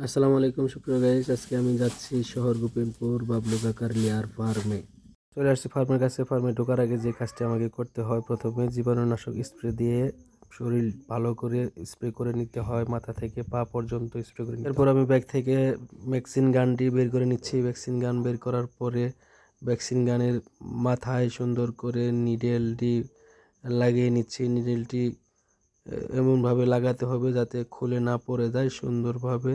আসসালামু আলাইকুম সুপ্রিয় গাইস, আজকে আমি যাচ্ছি শহর গোবিন্দপুর বাবলু কাকার লেয়ার ফার্মে। চলে আসছি ফার্মের কাছে। ফার্মে ঢোকার আগে যে কাজটি আমাকে করতে হয়, প্রথমে জীবাণুনাশক স্প্রে দিয়ে শরীর ভালো করে স্প্রে করে নিতে হয়, মাথা থেকে পা পর্যন্ত স্প্রে করে নিতে হয়। এরপর আমি ব্যাগ থেকে ভ্যাকসিন গানটি বের করে নিচ্ছি। ভ্যাকসিন গান বের করার পরে ভ্যাকসিন গানের মাথায় সুন্দর করে নিডেলটি লাগিয়ে নিচ্ছি। নিডেলটি এমনভাবে লাগাতে হবে যাতে খুলে না পড়ে যায়, সুন্দরভাবে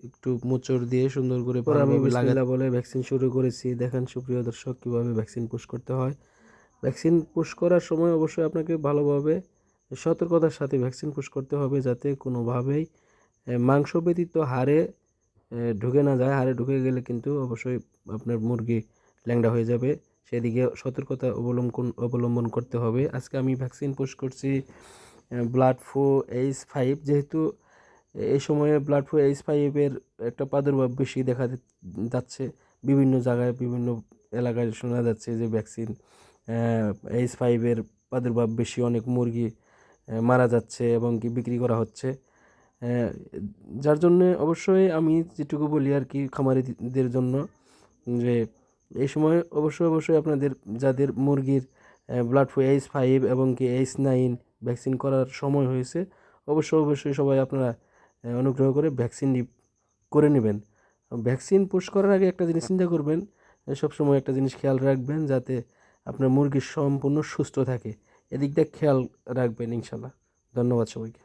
একটু মোচড় দিয়ে সুন্দর করে আমি বিসমিল্লাহ বলে ভ্যাকসিন শুরু করেছি। দেখেন সুপ্রিয় দর্শক, কিভাবে ভ্যাকসিন পুশ করতে হয়। ভ্যাকসিন পুশ করার সময় অবশ্যই আপনাকে ভালোভাবে সতর্কতার সাথে ভ্যাকসিন পুশ করতে হবে, যাতে কোনোভাবেই মাংস ব্যতীত হাড়ে ঢুকে না যায়। হাড়ে ঢুকে গেলে কিন্তু অবশ্যই আপনার মুরগি ল্যাংড়া হয়ে যাবে। সেদিকে সতর্কতা অবলম্বন করতে হবে। আজকে আমি ভ্যাকসিন পুশ করছি ব্লাড ফ্লু H5। যেহেতু এই সময়ে ব্লাড ফ্লু H5-এর একটা প্রাদুর্ভাব বেশি দেখা যাচ্ছে, বিভিন্ন জায়গায় বিভিন্ন এলাকায় শোনা যাচ্ছে যে ভ্যাকসিন H5-এর প্রাদুর্ভাব বেশি, অনেক মুরগি মারা যাচ্ছে এবং কি বিক্রি করা হচ্ছে। যার জন্য অবশ্যই আমি যেটুকু বলি আর কি খামারিদের জন্য, যে এই সময় অবশ্যই আপনাদের যাদের মুরগির ব্লাড ফ্লু H5 এবং কি H9 ভ্যাকসিন করার সময় হয়েছে, অবশ্যই সবাই আপনারা অনুগ্রহ করে ভ্যাকসিনটি করে নেবেন। ভ্যাকসিন পুশ করার আগে একটা জিনিস চিন্তা করবেন, সবসময় একটা জিনিস খেয়াল রাখবেন, যাতে আপনার মুরগি সম্পূর্ণ সুস্থ থাকে। এদিক দিয়ে খেয়াল রাখবেন ইনশাল্লাহ। ধন্যবাদ সবাইকে।